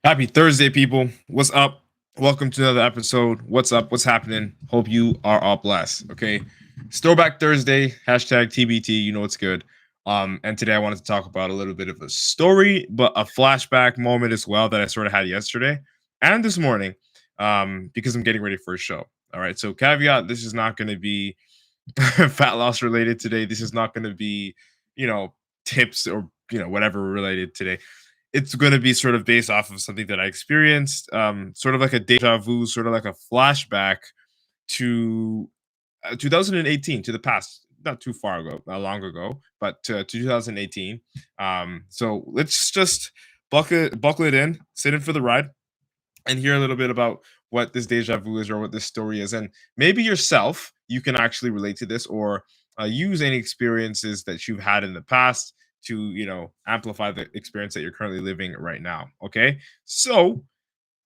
Happy Thursday, people. What's up? Welcome to another episode. What's up? What's happening? Hope you are all blessed. Okay. It's Throwback Thursday, hashtag TBT. You know what's good. And today I wanted to talk about a little bit of a story, but a flashback moment as well that I sort of had yesterday and this morning. Because I'm getting ready for a show. All right. So caveat, this is not going to be fat loss related today. This is not going to be, you know, tips or whatever related today. It's going to be sort of based off of something that I experienced, sort of like a deja vu, sort of like a flashback to 2018, to the past, not too far ago, not long ago, but to 2018. So let's just buckle it in, sit in for the ride, and hear a little bit about what this deja vu is or what this story is. And maybe yourself, you can actually relate to this or use any experiences that you've had in the past to, amplify the experience that you're currently living right now. Okay. So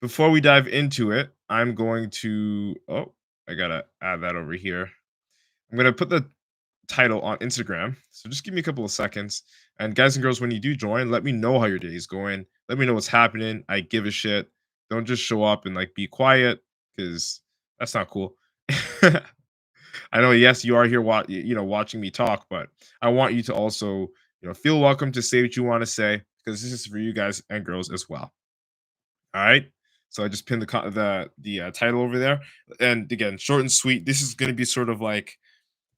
before we dive into it, I'm going to, I got to add that over here. I'm going to put the title on Instagram. So just give me a couple of seconds. And guys and girls, when you do join, let me know how your day is going. Let me know what's happening. I give a shit. Don't just show up and like be quiet because that's not cool. I know, yes, you are here, watching me talk, but I want you to also, feel welcome to say what you want to say because this is for you guys and girls as well. All right. So I just pinned the title over there, and again, short and sweet. This is going to be sort of like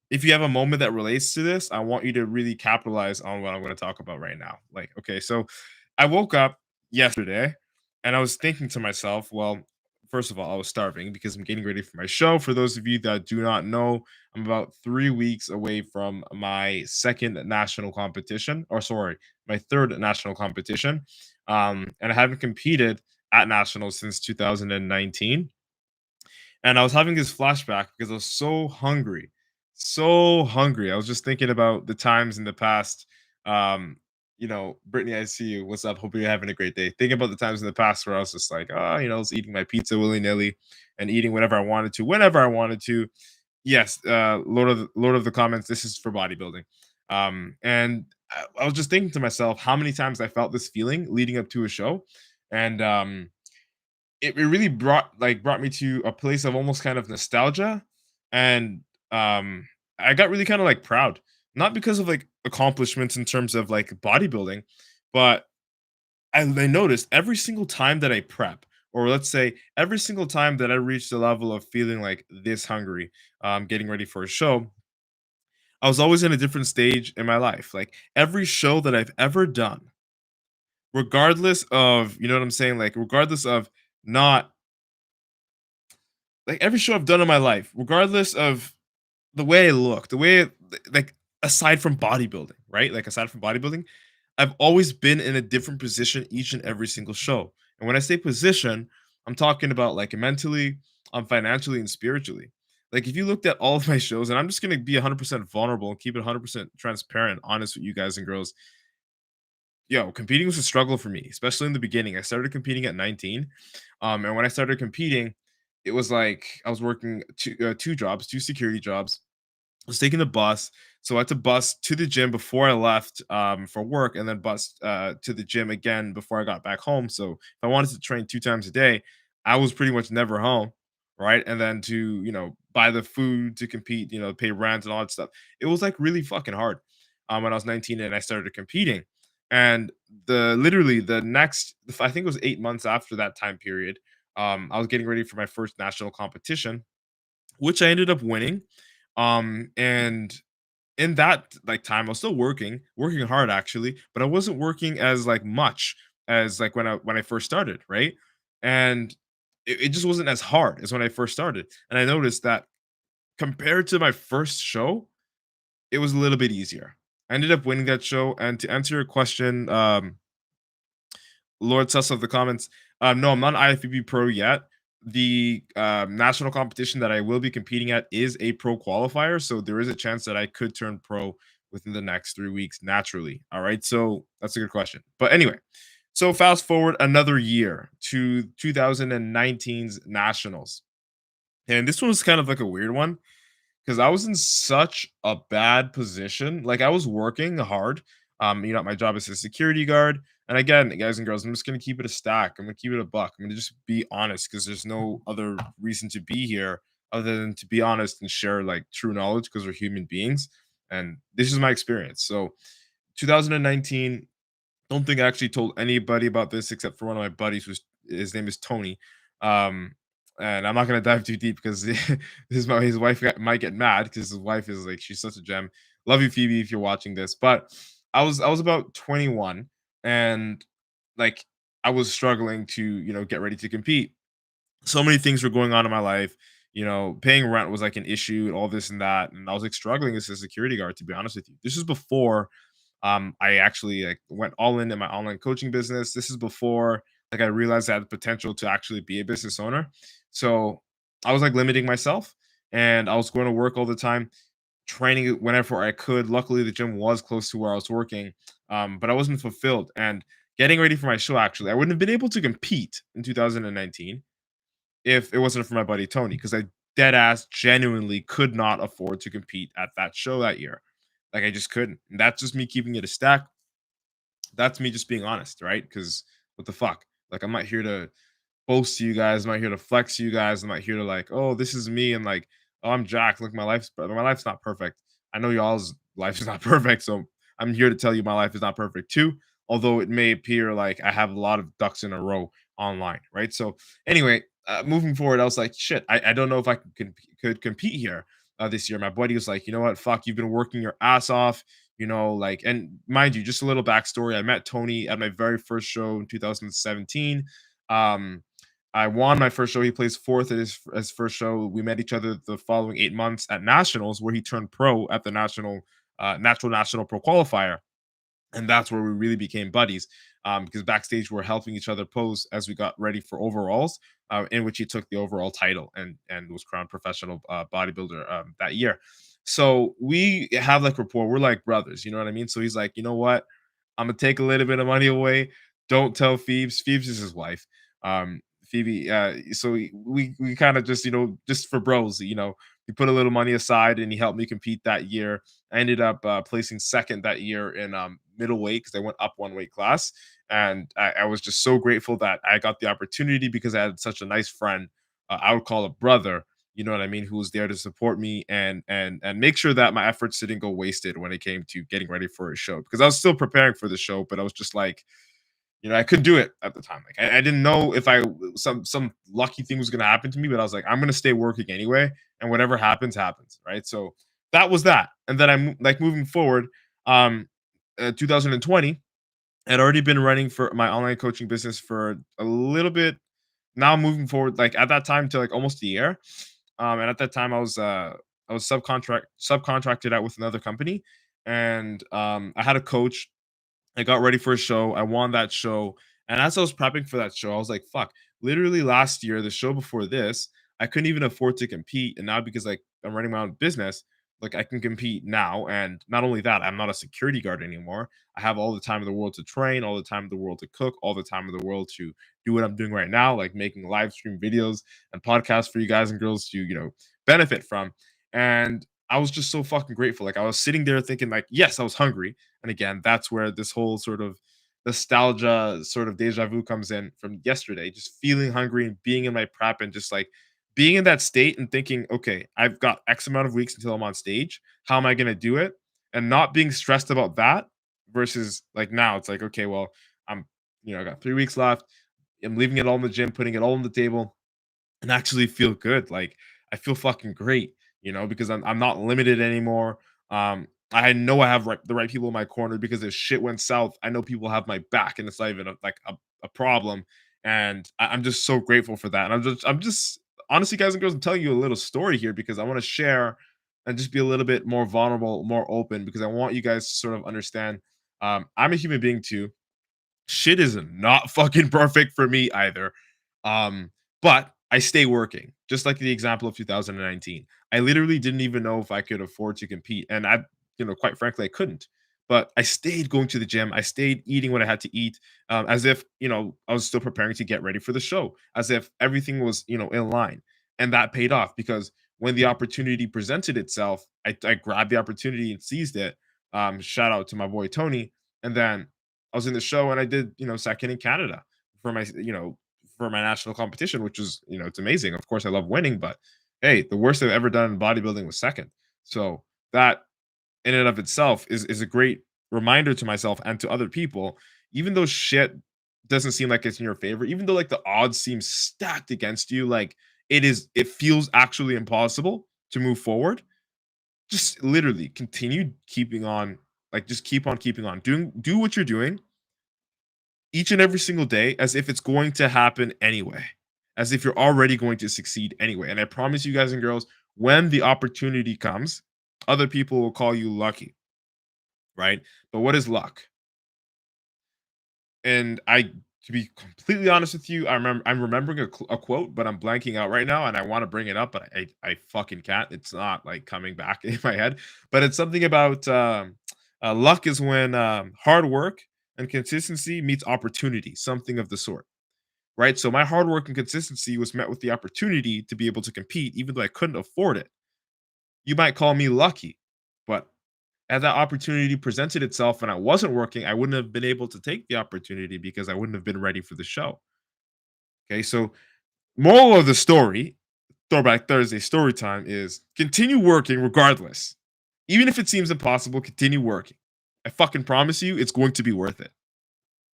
if you have a moment that relates to this, I want you to really capitalize on what I'm going to talk about right now. Like, okay, so I woke up yesterday and I was thinking to myself, well, first of all, I was starving because I'm getting ready for my show. For those of you that do not know, I'm about 3 weeks away from my second national competition, or sorry, my third national competition. And I haven't competed at nationals since 2019, and I was having this flashback because I was so hungry, so hungry. I was just thinking about the times in the past. Brittany, I see you. What's up? Hope you're having a great day. Thinking about the times in the past where I was just like, I was eating my pizza willy nilly and eating whatever I wanted to, whenever I wanted to. Yes, Lord of the comments. This is for bodybuilding. And I was just thinking to myself how many times I felt this feeling leading up to a show, and it really brought me to a place of almost kind of nostalgia, and I got really kind of like proud, not because of like accomplishments in terms of like bodybuilding, but I noticed every single time that I prep, or let's say every single time that I reach the level of feeling like this hungry, getting ready for a show, I was always in a different stage in my life. Like every show that I've ever done, regardless of, you know what I'm saying, like regardless of not like every show I've done in my life, regardless of the way I look, the way like aside from bodybuilding, right? Like aside from bodybuilding, I've always been in a different position each and every single show. And when I say position, I'm talking about like mentally, financially, and spiritually. Like if you looked at all of my shows, and I'm just gonna be 100% vulnerable and keep it 100% transparent, honest with you guys and girls. Yo, competing was a struggle for me, especially in the beginning. I started competing at 19, and when I started competing, it was like I was working two jobs, two security jobs. I was taking the bus, so I had to bus to the gym before I left for work, and then bus to the gym again before I got back home. So if I wanted to train 2 times a day, I was pretty much never home, right? And then to buy the food to compete, pay rent and all that stuff. It was like really fucking hard when I was 19 and I started competing. And the literally the next, I think it was 8 months after that time period, I was getting ready for my first national competition, which I ended up winning. And in that like time, I was still working hard actually, but I wasn't working as like much as like when I first started, right? And it just wasn't as hard as when I first started. And I noticed that compared to my first show, it was a little bit easier. I ended up winning that show. And to answer your question, Lord Sus of the comments. No, I'm not an IFBB pro yet. The national competition that I will be competing at is a pro qualifier, so there is a chance that I could turn pro within the next 3 weeks naturally. All right, so that's a good question. But anyway, so fast forward another year to 2019's nationals, and this one was kind of like a weird one because I was in such a bad position. Like I was working hard. My job is a security guard. And again, guys and girls, I'm just gonna keep it a stack. I'm gonna keep it a buck. I'm gonna just be honest because there's no other reason to be here other than to be honest and share like true knowledge because we're human beings. And this is my experience. So 2019, don't think I actually told anybody about this except for one of my buddies, who's his name is Tony. Um, and I'm not gonna dive too deep because his wife might get mad because his wife is like she's such a gem. Love you, Phoebe, if you're watching this. But I was about 21 and like I was struggling to get ready to compete. So many things were going on in my life. Paying rent was like an issue, all this and that, and I was like struggling as a security guard. To be honest with you, this is before I actually like went all in my online coaching business. This is before like I realized I had the potential to actually be a business owner. So I was like limiting myself, and I was going to work all the time, training whenever I could. Luckily, the gym was close to where I was working, but I wasn't fulfilled. And getting ready for my show, actually, I wouldn't have been able to compete in 2019 if it wasn't for my buddy Tony, because I dead ass genuinely could not afford to compete at that show that year. Like I just couldn't. And that's just me keeping it a stack. That's me just being honest, right? Because what the fuck? Like I'm not here to boast to you guys. I'm not here to flex to you guys. I'm not here to like, oh, this is me and like, oh, I'm Jack. Look, my life's not perfect. I know y'all's life is not perfect, so I'm here to tell you my life is not perfect too. Although it may appear like I have a lot of ducks in a row online, right? So anyway, moving forward, I was like, shit, I don't know if I could compete here this year. My buddy was like, you know what, fuck, you've been working your ass off. Like, and mind you, just a little backstory. I met Tony at my very first show in 2017. Um, I won my first show. He plays fourth at his first show. We met each other the following 8 months at nationals, where he turned pro at the national pro qualifier, and that's where we really became buddies. Because backstage we're helping each other pose as we got ready for overalls, in which he took the overall title and was crowned professional bodybuilder that year. So we have like rapport. We're like brothers, you know what I mean? So he's like, you know what? I'm gonna take a little bit of money away. Don't tell Phoebes. Phoebes is his wife. Phoebe. So we kind of just just for bros, he put a little money aside and he helped me compete that year. I ended up placing second that year in middleweight because I went up one weight class, and I was just so grateful that I got the opportunity because I had such a nice friend. I would call a brother. You know what I mean? Who was there to support me and make sure that my efforts didn't go wasted when it came to getting ready for a show because I was still preparing for the show, but I was just like, I couldn't do it at the time. Like I didn't know if some lucky thing was gonna happen to me, but I was like, I'm gonna stay working anyway, and whatever happens, happens, right? So that was that. And then I'm like moving forward, 2020, I'd already been running for my online coaching business for a little bit. Now moving forward, like at that time to like almost a year. And at that time I was subcontracted out with another company, and I had a coach. I got ready for a show. I won that show. And as I was prepping for that show, I was like, fuck, literally last year, the show before this, I couldn't even afford to compete. And now because like I'm running my own business, like I can compete now. And not only that, I'm not a security guard anymore. I have all the time in the world to train, all the time in the world to cook, all the time in the world to do what I'm doing right now, like making live stream videos and podcasts for you guys and girls to, benefit from. And I was just so fucking grateful. Like I was sitting there thinking, like, yes, I was hungry, and again, that's where this whole sort of nostalgia, sort of deja vu comes in from yesterday, just feeling hungry and being in my prep and just like being in that state and thinking, okay, I've got X amount of weeks until I'm on stage. How am I going to do it? And not being stressed about that versus like now it's like, okay, well, I'm, I got 3 weeks left. I'm leaving it all in the gym, putting it all on the table and actually feel good. Like I feel fucking great, because I'm not limited anymore. I know I have the right people in my corner because if shit went south, I know people have my back, and it's not even a problem. And I'm just so grateful for that. And I'm just honestly, guys and girls, I'm telling you a little story here because I want to share and just be a little bit more vulnerable, more open, because I want you guys to sort of understand. I'm a human being too. Shit is not fucking perfect for me either. But I stay working, just like the example of 2019. I literally didn't even know if I could afford to compete. And quite frankly, I couldn't. But I stayed going to the gym. I stayed eating what I had to eat, as if, I was still preparing to get ready for the show, as if everything was, in line. And that paid off because when the opportunity presented itself, I grabbed the opportunity and seized it. Shout out to my boy Tony. And then I was in the show and I did, second in Canada for for my national competition, which was, it's amazing. Of course, I love winning, but hey, the worst I've ever done in bodybuilding was second. So that in and of itself is a great reminder to myself and to other people, even though shit doesn't seem like it's in your favor, even though like the odds seem stacked against you, like it feels actually impossible to move forward. Just literally continue keeping on, like just keep on keeping on. Do what you're doing each and every single day as if it's going to happen anyway. As if you're already going to succeed anyway. And I promise you guys and girls, when the opportunity comes, other people will call you lucky, right? But what is luck? And to be completely honest with you, I'm remembering a quote, but I'm blanking out right now, and I want to bring it up, but I fucking can't. It's not like coming back in my head, but it's something about luck is when hard work and consistency meets opportunity, something of the sort, right? So my hard work and consistency was met with the opportunity to be able to compete, even though I couldn't afford it. You might call me lucky, but as that opportunity presented itself and I wasn't working, I wouldn't have been able to take the opportunity because I wouldn't have been ready for the show. Okay, so moral of the story, Throwback Thursday story time is continue working regardless. Even if it seems impossible, continue working. I fucking promise you, it's going to be worth it.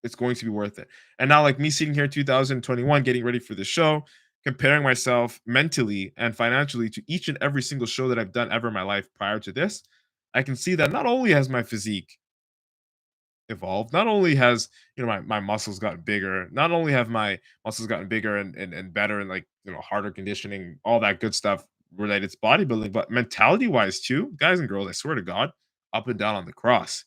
It's going to be worth it. And now, like me sitting here in 2021, getting ready for the show, comparing myself mentally and financially to each and every single show that I've done ever in my life prior to this, I can see that not only has my physique evolved, not only has my muscles gotten bigger, not only have my muscles gotten bigger and better and like harder conditioning, all that good stuff related to bodybuilding, but mentality wise too, guys and girls, I swear to God, up and down on the cross.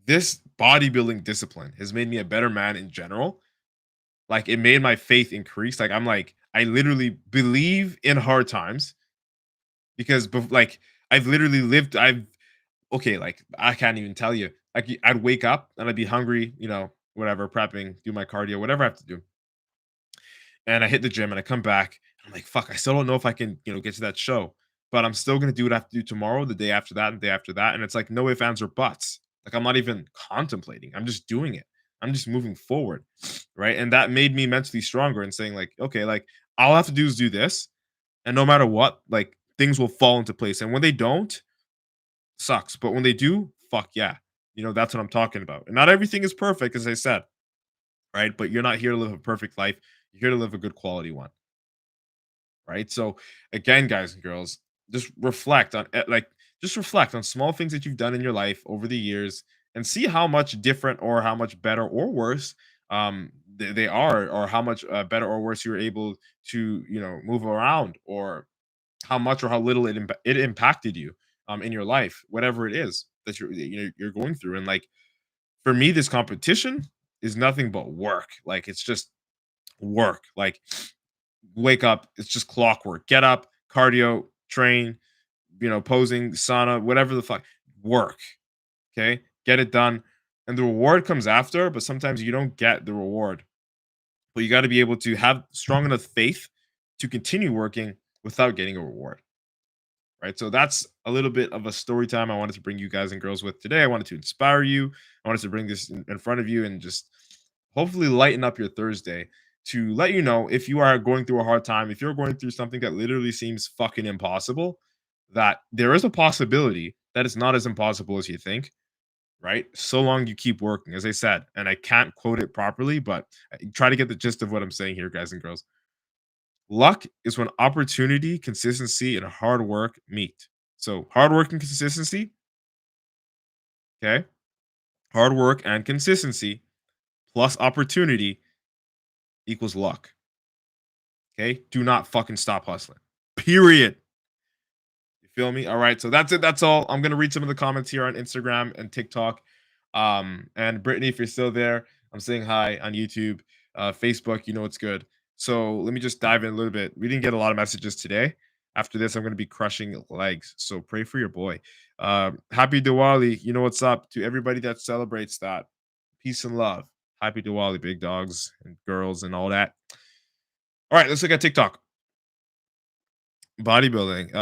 This bodybuilding discipline has made me a better man in general. Like it made my faith increase. Like I'm like, I literally believe in hard times because like I've literally lived, I've okay, like I can't even tell you. Like I'd wake up and I'd be hungry, whatever, prepping, do my cardio, whatever I have to do. And I hit the gym and I come back. I'm like, fuck, I still don't know if I can, get to that show. But I'm still gonna do what I have to do tomorrow, the day after that, and the day after that. And it's like no ifs, ands, or buts. Like I'm not even contemplating. I'm just doing it. I'm just moving forward. Right. And that made me mentally stronger and saying, like, okay, like all I have to do is do this. And no matter what, like things will fall into place. And when they don't, sucks. But when they do, fuck yeah. That's what I'm talking about. And not everything is perfect, as I said, right? But you're not here to live a perfect life. You're here to live a good quality one, right? So again, guys and girls, just reflect on just reflect on small things that you've done in your life over the years and see how much different or how much better or worse they are, or how much better or worse you're able to move around, or how much or how little it impacted you in your life, whatever it is that you're going through. And like for me, this competition is nothing but work. Like it's just work. Like wake up, it's just clockwork. Get up, cardio, train, posing, sauna, whatever the fuck, work. Okay, get it done, and the reward comes after. But sometimes you don't get the reward. But you got to be able to have strong enough faith to continue working without getting a reward. Right. So that's a little bit of a story time I wanted to bring you guys and girls with today. I wanted to inspire you. I wanted to bring this in front of you and just hopefully lighten up your Thursday to let you know if you are going through a hard time, if you're going through something that literally seems fucking impossible, that there is a possibility that it's not as impossible as you think. Right. So long you keep working, as I said, and I can't quote it properly, but try to get the gist of what I'm saying here, guys and girls. Luck is when opportunity, consistency, and hard work meet. So hard work and consistency, okay? Hard work and consistency plus opportunity equals luck. Okay? Do not fucking stop hustling. Period. You feel me? All right. So that's it. That's all. I'm gonna read some of the comments here on Instagram and TikTok. And Brittany, if you're still there, I'm saying hi on YouTube, Facebook. You know what's good. So let me just dive in a little bit. We didn't get a lot of messages today. After this, I'm gonna be crushing legs. So pray for your boy. Happy Diwali. You know what's up to everybody that celebrates that. Peace and love. Happy Diwali, big dogs and girls and all that. All right, let's look at TikTok. Bodybuilding.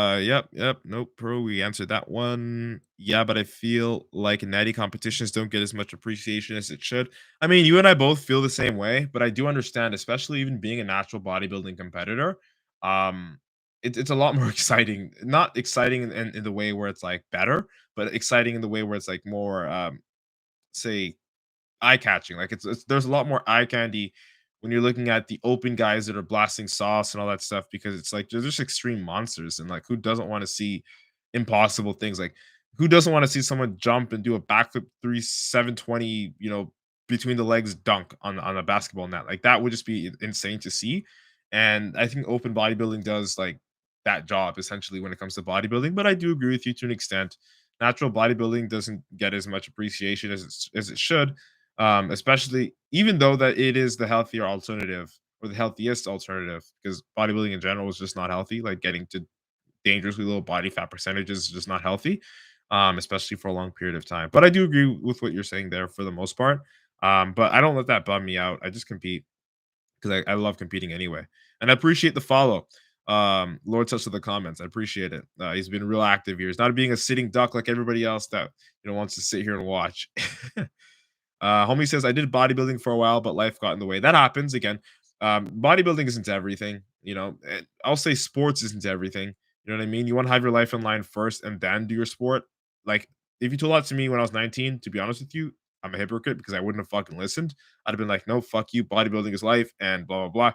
Yep. Nope, pro. We answered that one. Yeah, but I feel like natty competitions don't get as much appreciation as it should. I mean, you and I both feel the same way, but I do understand, especially even being a natural bodybuilding competitor. Um, it's a lot more exciting. Not exciting in the way where it's like better, but exciting in the way where it's like more say eye catching. Like it's there's a lot more eye candy when you're looking at the open guys that are blasting sauce and all that stuff because it's like they're just extreme monsters and like who doesn't want to see impossible things like who doesn't want to see someone jump and do a backflip 720 between the legs dunk on a basketball net like that would just be insane to see. And I think open bodybuilding does like that job essentially when it comes to bodybuilding, but I do agree with you to an extent. Natural bodybuilding doesn't get as much appreciation as it should, especially even though that it is the healthier alternative or the healthiest alternative because bodybuilding in general is just not healthy. Like getting to dangerously low body fat percentages is just not healthy, especially for a long period of time. But I do agree with what you're saying there for the most part. But I don't let that bum me out. I just compete because I love competing anyway. And I appreciate the follow. Lord touch of the comments. I appreciate it. He's been real active here. He's not being a sitting duck like everybody else that wants to sit here and watch. Homie says, I did bodybuilding for a while, but life got in the way. That happens again. Bodybuilding isn't everything. I'll say sports isn't everything. You know what I mean? You want to have your life in line first and then do your sport. Like, if you told that to me when I was 19, to be honest with you, I'm a hypocrite because I wouldn't have fucking listened. I'd have been like, no, fuck you. Bodybuilding is life and blah, blah, blah.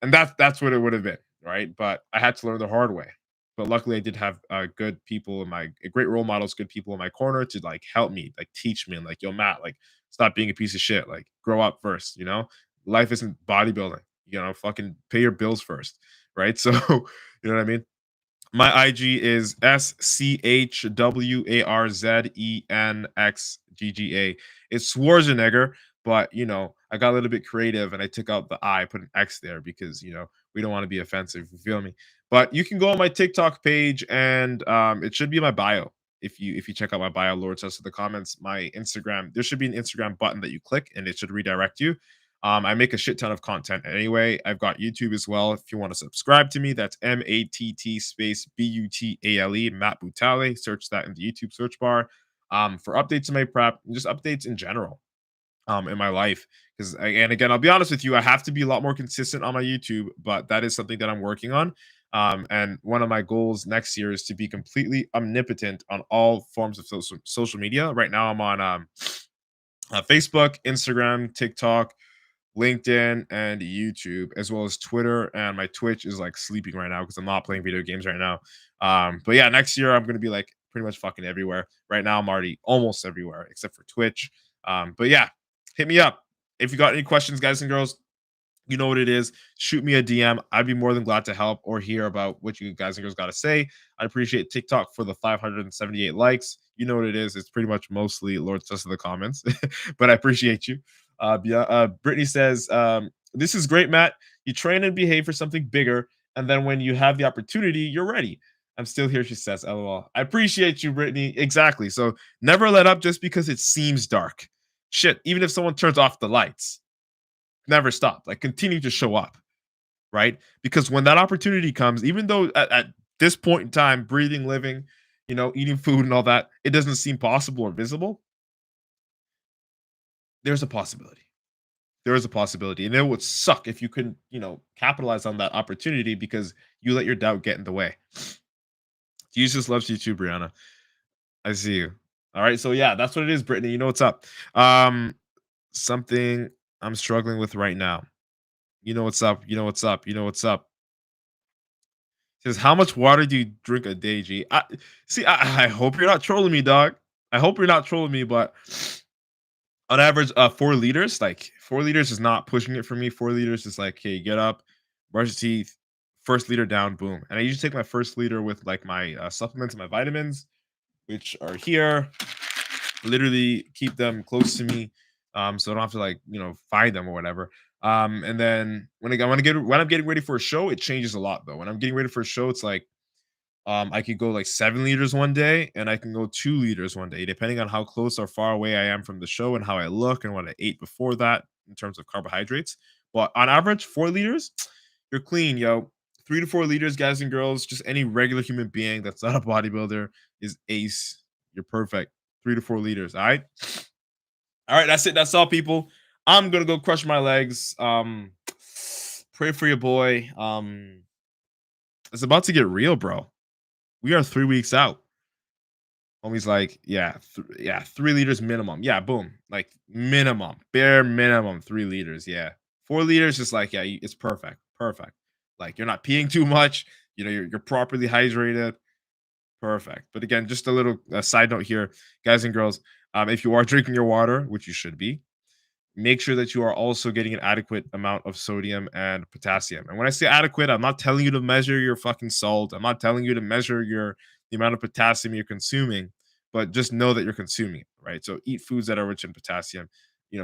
And that's what it would have been. Right. But I had to learn the hard way. But luckily, I did have good people in my great role models, good people in my corner to like help me, like teach me, and like, yo, Matt, like, stop being a piece of shit. Like, grow up first. Life isn't bodybuilding. Fucking pay your bills first, right? So, you know what I mean. My IG is SCHWARZENXGGA. It's Schwarzenegger, but I got a little bit creative and I took out the I, put an X there because we don't want to be offensive. You feel me? But you can go on my TikTok page and it should be in my bio. If you check out my bio, Lord says to the comments, my Instagram, there should be an Instagram button that you click and it should redirect you. I make a shit ton of content anyway. I've got YouTube as well. If you want to subscribe to me, that's MATT space BUTALE, Matt Butale. Search that in the YouTube search bar for updates in my prep and just updates in general in my life. Because and again, I'll be honest with you, I have to be a lot more consistent on my YouTube, but that is something that I'm working on. And one of my goals next year is to be completely omnipotent on all forms of social media. Right now, I'm on Facebook, Instagram, TikTok, LinkedIn, and YouTube, as well as Twitter. And my Twitch is like sleeping right now because I'm not playing video games right now. But yeah, next year I'm gonna be like pretty much fucking everywhere. Right now I'm already almost everywhere except for Twitch. But yeah, hit me up if you got any questions, guys and girls. You know what it is. Shoot me a DM. I'd be more than glad to help or hear about what you guys and girls got to say. I appreciate TikTok for the 578 likes. You know what it is. It's pretty much mostly Lord Sus in the comments, but I appreciate you. Brittany says, this is great, Matt. You train and behave for something bigger. And then when you have the opportunity, you're ready. I'm still here, she says. LOL. I appreciate you, Brittany. Exactly. So never let up just because it seems dark. Shit, even if someone turns off the lights, never stop. Like continue to show up, right? Because when that opportunity comes, even though at this point in time, breathing, living, eating food and all that, it doesn't seem possible or visible, there's a possibility. There is a possibility. And it would suck if you couldn't, capitalize on that opportunity because you let your doubt get in the way. Jesus loves you too, Brianna. I see you. All right. So yeah, that's what it is, Brittany. You know what's up. Something I'm struggling with right now. You know what's up. You know what's up. You know what's up. Says, how much water do you drink a day, G? I hope you're not trolling me, dog. I hope you're not trolling me, but on average, 4 liters, like 4 liters is not pushing it for me. 4 liters is like, hey, get up, brush your teeth, first liter down, boom. And I usually take my first liter with like my supplements and my vitamins, which are here. Literally keep them close to me, so I don't have to like find them or whatever. And then when I'm getting ready for a show, it changes a lot though. When I'm getting ready for a show, it's like I could go like 7 liters one day, and I can go 2 liters one day, depending on how close or far away I am from the show and how I look and what I ate before that in terms of carbohydrates. But on average, 4 liters, you're clean, yo. 3 to 4 liters, guys and girls. Just any regular human being that's not a bodybuilder is ace. You're perfect. 3 to 4 liters. All right. All right. That's it. That's all, people. I'm gonna go crush my legs. Pray for your boy. It's about to get real, bro. We are 3 weeks out. Homie's like, yeah, yeah, 3 liters minimum. Yeah, boom. Like minimum, bare minimum, 3 liters. Yeah, 4 liters, just like, yeah, it's perfect, perfect. Like you're not peeing too much. You're properly hydrated. Perfect. But again, just a little side note here, guys and girls. If you are drinking your water, which you should be, make sure that you are also getting an adequate amount of sodium and potassium. And when I say adequate, I'm not telling you to measure your fucking salt. I'm not telling you to measure the amount of potassium you're consuming, but just know that you're consuming it, right? So eat foods that are rich in potassium.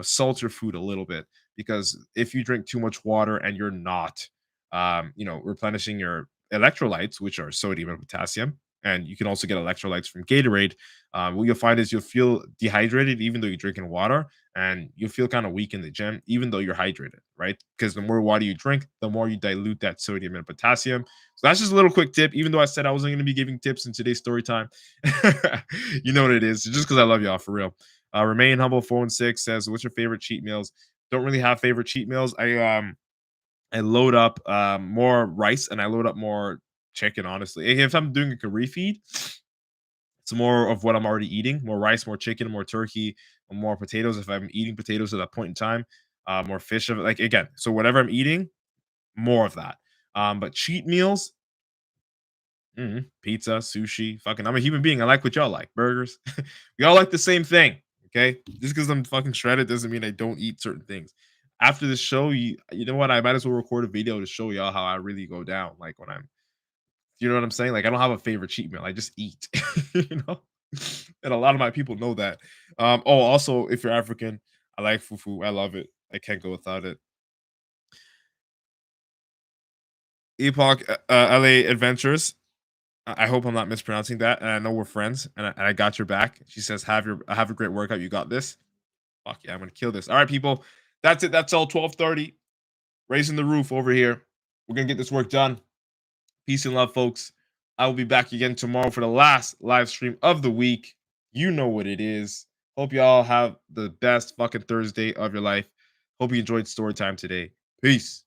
Salt your food a little bit, because if you drink too much water and you're not replenishing your electrolytes, which are sodium and potassium, and you can also get electrolytes from Gatorade. What you'll find is you'll feel dehydrated even though you're drinking water, and you'll feel kind of weak in the gym, even though you're hydrated, right? Because the more water you drink, the more you dilute that sodium and potassium. So that's just a little quick tip, even though I said I wasn't going to be giving tips in today's story time. You know what it is, just because I love y'all, for real. Remain Humble 416 says, what's your favorite cheat meals? Don't really have favorite cheat meals. I load up more rice and I load up more chicken, honestly. If I'm doing a refeed, it's more of what I'm already eating: more rice, more chicken, more turkey, and more potatoes. If I'm eating potatoes at that point in time, more fish of it. Like, again, so whatever I'm eating, more of that. But cheat meals, pizza, sushi, fucking. I'm a human being. I like what y'all like. Burgers. We all like the same thing. Okay, just because I'm fucking shredded doesn't mean I don't eat certain things. After this show, you know what? I might as well record a video to show y'all how I really go down. Like when I'm, you know what I'm saying? Like I don't have a favorite cheat meal. I just eat. you know, and a lot of my people know that. Also, if you're African, I like fufu. I love it. I can't go without it. Epoch LA Adventures. I hope I'm not mispronouncing that. And I know we're friends, and I got your back. She says, have a great workout. You got this." Fuck yeah, I'm gonna kill this. All right, people. That's it. That's all. 12:30. Raising the roof over here. We're gonna get this work done. Peace and love, folks. I will be back again tomorrow for the last live stream of the week. You know what it is. Hope y'all have the best fucking Thursday of your life. Hope you enjoyed story time today. Peace.